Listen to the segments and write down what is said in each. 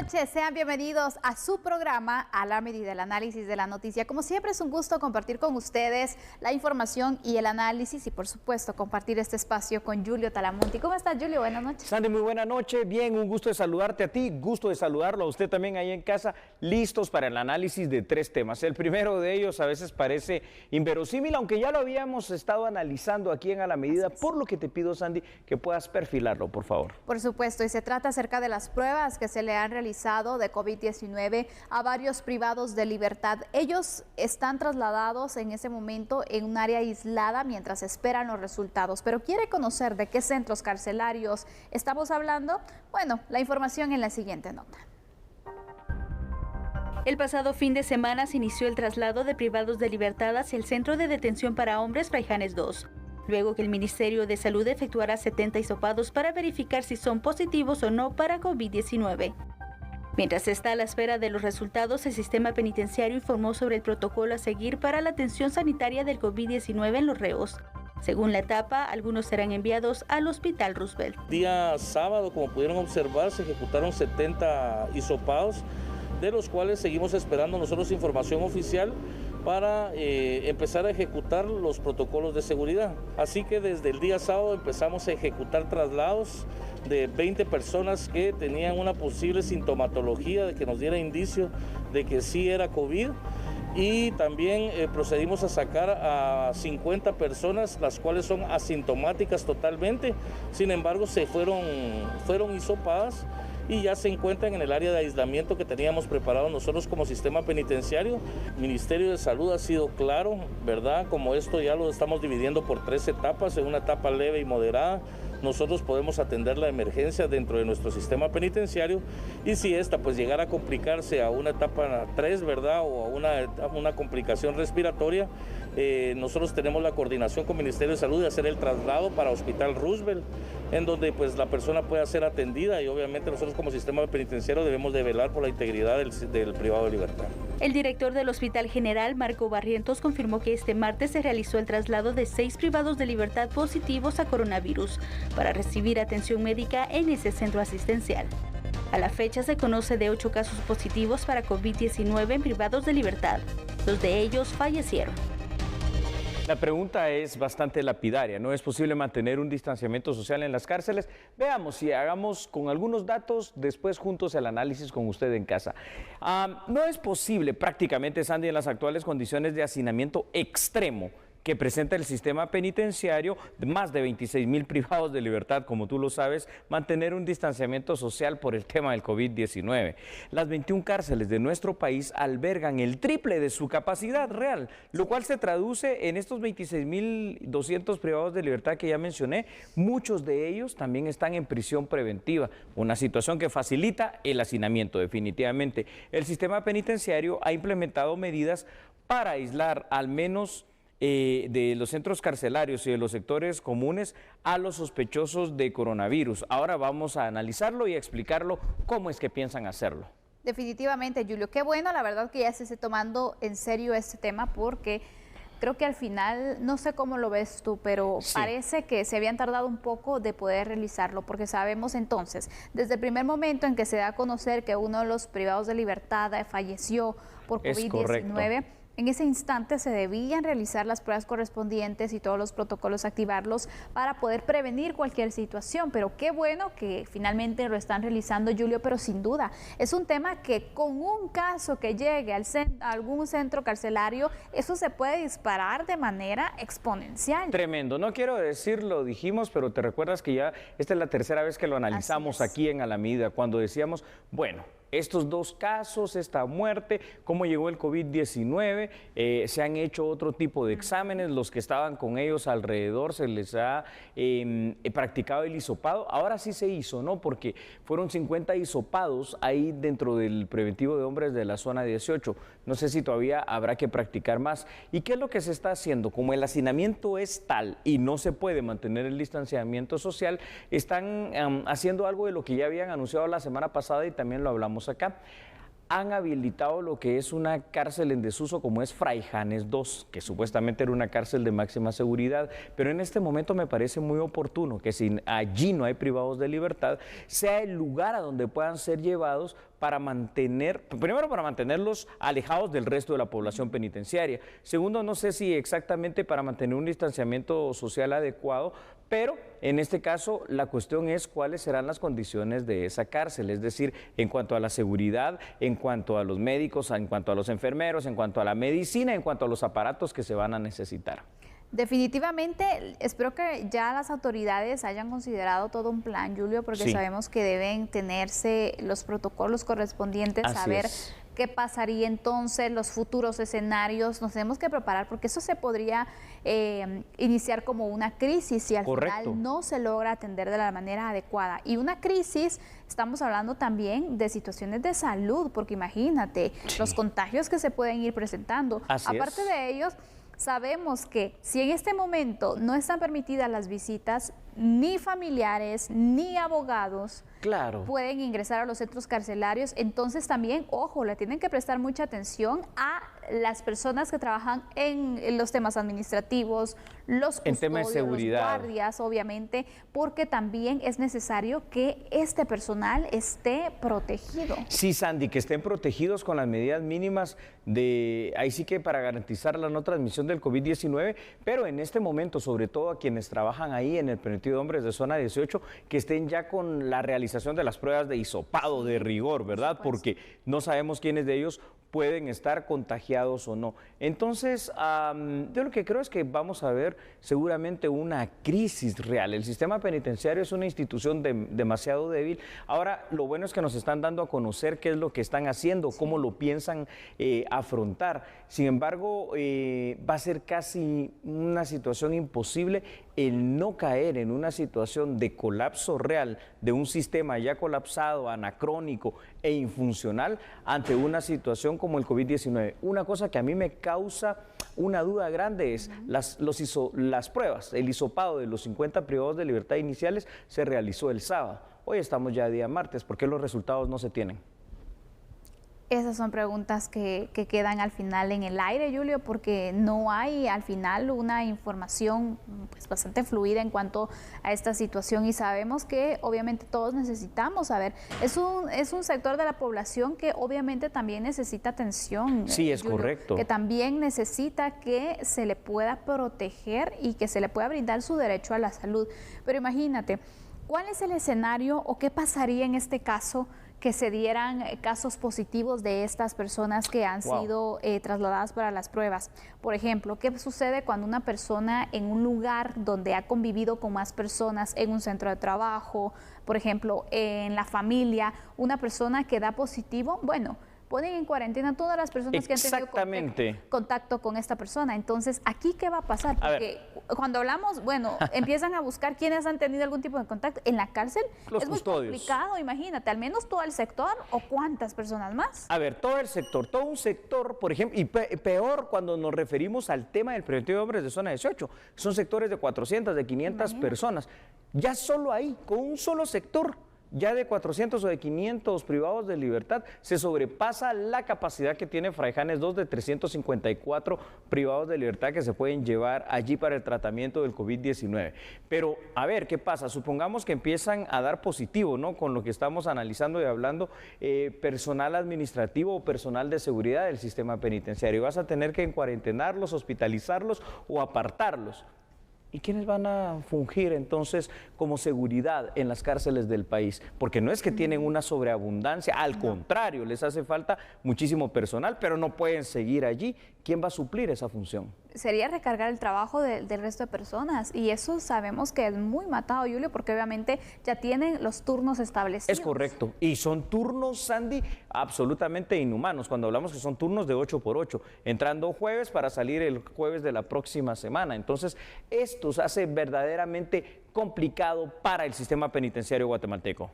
noches, sean bienvenidos a su programa A la Medida, el análisis de la noticia. Como siempre es un gusto compartir con ustedes la información y el análisis y por supuesto compartir este espacio con Julio Talamonti. ¿Cómo estás, Julio? Buenas noches. Sandy, muy buena noche. Bien, un gusto de saludarte a ti, gusto de saludarlo a usted también ahí en casa, listos para el análisis de tres temas. El primero de ellos a veces parece inverosímil, aunque ya lo habíamos estado analizando aquí en A la Medida, por lo que te pido, Sandy, que puedas perfilarlo, por favor. Por supuesto, y se trata acerca de las pruebas que se le han realizado de COVID-19 a varios privados de libertad. Ellos están trasladados en ese momento en un área aislada mientras esperan los resultados. Pero ¿quiere conocer de qué centros carcelarios estamos hablando? Bueno, la información en la siguiente nota. El pasado fin de semana se inició el traslado de privados de libertad hacia el Centro de Detención para Hombres Fraijanes II. Luego que el Ministerio de Salud efectuará 70 hisopados para verificar si son positivos o no para COVID-19. Mientras se está a la espera de los resultados, el sistema penitenciario informó sobre el protocolo a seguir para la atención sanitaria del COVID-19 en los reos. Según la etapa, algunos serán enviados al Hospital Roosevelt. Día sábado, como pudieron observar, se ejecutaron 70 hisopados, de los cuales seguimos esperando nosotros información oficial para empezar a ejecutar los protocolos de seguridad. Así que desde el día sábado empezamos a ejecutar traslados de 20 personas que tenían una posible sintomatología de que nos diera indicio de que sí era COVID. Y también procedimos a sacar a 50 personas, las cuales son asintomáticas totalmente, sin embargo fueron hisopadas y ya se encuentran en el área de aislamiento que teníamos preparado nosotros como sistema penitenciario. El Ministerio de Salud ha sido claro, ¿verdad? Como esto ya lo estamos dividiendo por 3 etapas, en una etapa leve y moderada, nosotros podemos atender la emergencia dentro de nuestro sistema penitenciario y si esta pues llegara a complicarse a una etapa 3, ¿verdad? O a una complicación respiratoria, nosotros tenemos la coordinación con el Ministerio de Salud de hacer el traslado para Hospital Roosevelt, en donde pues la persona pueda ser atendida y obviamente nosotros como sistema penitenciario debemos de velar por la integridad del privado de libertad. El director del Hospital General, Marco Barrientos, confirmó que este martes se realizó el traslado de 6 privados de libertad positivos a coronavirus para recibir atención médica en ese centro asistencial. A la fecha se conoce de 8 casos positivos para COVID-19 en privados de libertad. 2 de ellos fallecieron. La pregunta es bastante lapidaria. ¿No es posible mantener un distanciamiento social en las cárceles? Veamos y hagamos con algunos datos después juntos el análisis con usted en casa. No es posible prácticamente, Sandy, en las actuales condiciones de hacinamiento extremo que presenta el sistema penitenciario, más de 26,000 privados de libertad, como tú lo sabes, mantener un distanciamiento social por el tema del COVID-19. Las 21 cárceles de nuestro país albergan el triple de su capacidad real, lo cual se traduce en estos 26,200 privados de libertad que ya mencioné. Muchos de ellos también están en prisión preventiva, una situación que facilita el hacinamiento definitivamente. El sistema penitenciario ha implementado medidas para aislar al menos de los centros carcelarios y de los sectores comunes a los sospechosos de coronavirus. Ahora vamos a analizarlo y a explicarlo cómo es que piensan hacerlo. Definitivamente, Julio, qué bueno, la verdad que ya se esté tomando en serio este tema porque creo que al final, no sé cómo lo ves tú, pero sí, parece que se habían tardado un poco de poder realizarlo, porque sabemos entonces, desde el primer momento en que se da a conocer que uno de los privados de libertad falleció por COVID-19, en ese instante se debían realizar las pruebas correspondientes y todos los protocolos activarlos para poder prevenir cualquier situación, pero qué bueno que finalmente lo están realizando, Julio, pero sin duda es un tema que con un caso que llegue a algún centro carcelario, eso se puede disparar de manera exponencial. Tremendo, no quiero decirlo, dijimos, pero te recuerdas que ya esta es la tercera vez que lo analizamos aquí en A la Medida, cuando decíamos, bueno, estos 2 casos, esta muerte, cómo llegó el COVID-19, se han hecho otro tipo de exámenes, los que estaban con ellos alrededor se les ha practicado el hisopado. Ahora sí se hizo, ¿no? Porque fueron 50 hisopados ahí dentro del preventivo de hombres de la zona 18. No sé si todavía habrá que practicar más. ¿Y qué es lo que se está haciendo? Como el hacinamiento es tal y no se puede mantener el distanciamiento social, están haciendo algo de lo que ya habían anunciado la semana pasada y también lo hablamos acá. han habilitado lo que es una cárcel en desuso como es Fraijanes 2, que supuestamente era una cárcel de máxima seguridad, pero en este momento me parece muy oportuno que si allí no hay privados de libertad, sea el lugar a donde puedan ser llevados para primero para mantenerlos alejados del resto de la población penitenciaria. Segundo, no sé si exactamente para mantener un distanciamiento social adecuado, pero en este caso la cuestión es cuáles serán las condiciones de esa cárcel, es decir, en cuanto a la seguridad, en cuanto a los médicos, en cuanto a los enfermeros, en cuanto a la medicina, en cuanto a los aparatos que se van a necesitar. Definitivamente, espero que ya las autoridades hayan considerado todo un plan, Julio, porque Sí. sabemos que deben tenerse los protocolos correspondientes, Así saber es. qué pasaría entonces, los futuros escenarios. Nos tenemos que preparar porque eso se podría iniciar como una crisis si al Correcto. final no se logra atender de la manera adecuada. Y una crisis, estamos hablando también de situaciones de salud, porque imagínate los contagios que se pueden ir presentando. Así Aparte es. de ellos, sabemos que si en este momento no están permitidas las visitas, ni familiares, ni abogados Claro. pueden ingresar a los centros carcelarios, entonces también, ojo, le tienen que prestar mucha atención a las personas que trabajan en los temas administrativos, los En tema de custodios, seguridad. los guardias, obviamente, porque también es necesario que este personal esté protegido. Sí, Sandy, que estén protegidos con las medidas mínimas ahí sí que para garantizar la no transmisión del COVID-19, pero en este momento, sobre todo a quienes trabajan ahí en el permitido de hombres de zona 18, que estén ya con la realización de las pruebas de hisopado de rigor, ¿verdad? Porque no sabemos quiénes de ellos pueden estar contagiados o no. Entonces, yo lo que creo es que vamos a ver seguramente una crisis real. El sistema penitenciario es una institución demasiado débil. Ahora, lo bueno es que nos están dando a conocer qué es lo que están haciendo, cómo lo piensan afrontar. Sin embargo, va a ser casi una situación imposible el no caer en una situación de colapso real de un sistema ya colapsado, anacrónico e infuncional ante una situación como el COVID-19. Una cosa que a mí me causa una duda grande es las pruebas. El hisopado de los 50 privados de libertad iniciales se realizó el sábado. Hoy estamos ya día martes. ¿Por qué los resultados no se tienen? Esas son preguntas que quedan al final en el aire, Julio, porque no hay al final una información pues, bastante fluida en cuanto a esta situación y sabemos que obviamente todos necesitamos saber. Es un sector de la población que obviamente también necesita atención. Sí, es Julio, correcto. que también necesita que se le pueda proteger y que se le pueda brindar su derecho a la salud. Pero imagínate, ¿cuál es el escenario o qué pasaría en este caso que se dieran casos positivos de estas personas que han sido trasladadas para las pruebas? Por ejemplo, ¿qué sucede cuando una persona en un lugar donde ha convivido con más personas, en un centro de trabajo, por ejemplo, en la familia, una persona que da positivo? Bueno, ponen en cuarentena todas las personas que han tenido contacto con esta persona. Entonces, ¿aquí qué va a pasar? Porque cuando hablamos, bueno, empiezan a buscar quiénes han tenido algún tipo de contacto. En la cárcel es muy complicado, imagínate, al menos todo el sector o cuántas personas más. A ver, todo un sector, por ejemplo, y peor cuando nos referimos al tema del preventivo de hombres de zona 18, son sectores de 400, de 500 personas. Ya solo ahí, con un solo sector, ya de 400 o de 500 privados de libertad, se sobrepasa la capacidad que tiene Fraijanes 2 de 354 privados de libertad que se pueden llevar allí para el tratamiento del COVID-19. Pero, a ver, ¿qué pasa? Supongamos que empiezan a dar positivo, ¿no? Con lo que estamos analizando y hablando, personal administrativo o personal de seguridad del sistema penitenciario. Vas a tener que encuarentenarlos, hospitalizarlos o apartarlos. ¿Y quiénes van a fungir entonces como seguridad en las cárceles del país? Porque no es que tienen una sobreabundancia, al contrario, les hace falta muchísimo personal, pero no pueden seguir allí. ¿Quién va a suplir esa función? Sería recargar el trabajo del resto de personas y eso sabemos que es muy matado, Julio, porque obviamente ya tienen los turnos establecidos. Es correcto, y son turnos, Sandy, absolutamente inhumanos, cuando hablamos que son turnos de 8x8, entrando jueves para salir el jueves de la próxima semana. Entonces, esto se hace verdaderamente complicado para el sistema penitenciario guatemalteco.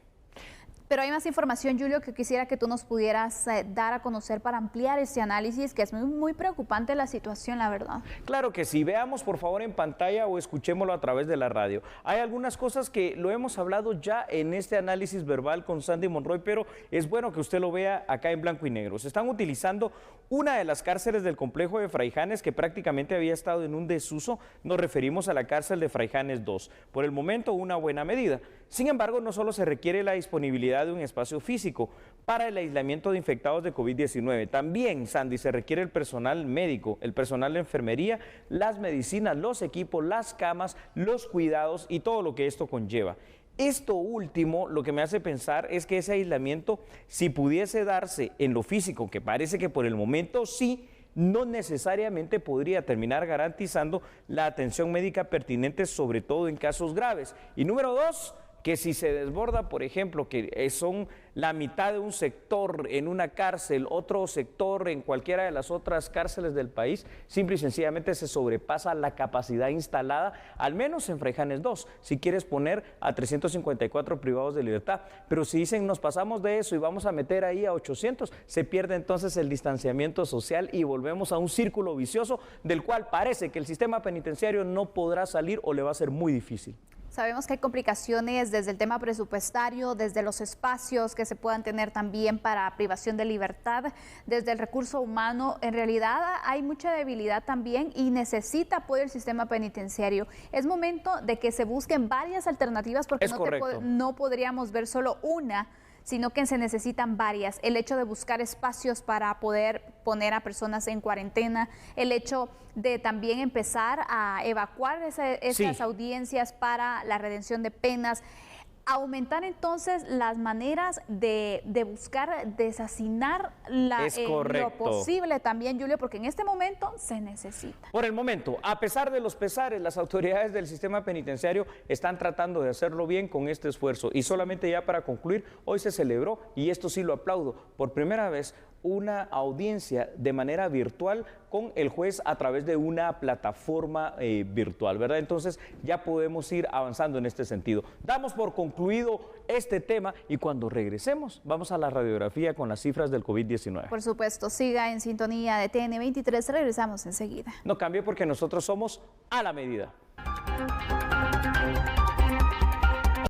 Pero hay más información, Julio, que quisiera que tú nos pudieras dar a conocer para ampliar este análisis, que es muy preocupante la situación, la verdad. Claro que sí, veamos por favor en pantalla o escuchémoslo a través de la radio. Hay algunas cosas que lo hemos hablado ya en este análisis verbal con Sandy Monroy, pero es bueno que usted lo vea acá en blanco y negro. Se están utilizando una de las cárceles del complejo de Fraijanes que prácticamente había estado en un desuso. Nos referimos a la cárcel de Fraijanes 2. Por el momento, una buena medida. Sin embargo, no solo se requiere la disponibilidad de un espacio físico para el aislamiento de infectados de COVID-19. También, Sandy, se requiere el personal médico, el personal de enfermería, las medicinas, los equipos, las camas, los cuidados y todo lo que esto conlleva. Esto último, lo que me hace pensar es que ese aislamiento, si pudiese darse en lo físico, que parece que por el momento sí, no necesariamente podría terminar garantizando la atención médica pertinente, sobre todo en casos graves. Y número dos, que si se desborda, por ejemplo, que son la mitad de un sector en una cárcel, otro sector en cualquiera de las otras cárceles del país, simple y sencillamente se sobrepasa la capacidad instalada, al menos en Fraijanes 2, si quieres poner a 354 privados de libertad. Pero si dicen nos pasamos de eso y vamos a meter ahí a 800, se pierde entonces el distanciamiento social y volvemos a un círculo vicioso del cual parece que el sistema penitenciario no podrá salir o le va a ser muy difícil. Sabemos que hay complicaciones desde el tema presupuestario, desde los espacios que se puedan tener también para privación de libertad, desde el recurso humano. En realidad hay mucha debilidad también y necesita apoyo el sistema penitenciario. Es momento de que se busquen varias alternativas porque no podríamos ver solo una, sino que se necesitan varias. El hecho de buscar espacios para poder poner a personas en cuarentena, el hecho de también empezar a evacuar esas audiencias para la redención de penas, aumentar entonces las maneras de buscar deshacinar lo posible también, Julio, porque en este momento se necesita. Por el momento, a pesar de los pesares, las autoridades del sistema penitenciario están tratando de hacerlo bien con este esfuerzo. Y solamente ya para concluir, hoy se celebró, y esto sí lo aplaudo, por primera vez una audiencia de manera virtual con el juez a través de una plataforma virtual, ¿verdad? Entonces ya podemos ir avanzando en este sentido. Damos por concluido este tema y cuando regresemos vamos a la radiografía con las cifras del COVID-19. Por supuesto, siga en sintonía de TN23, regresamos enseguida. No cambie porque nosotros somos a la medida.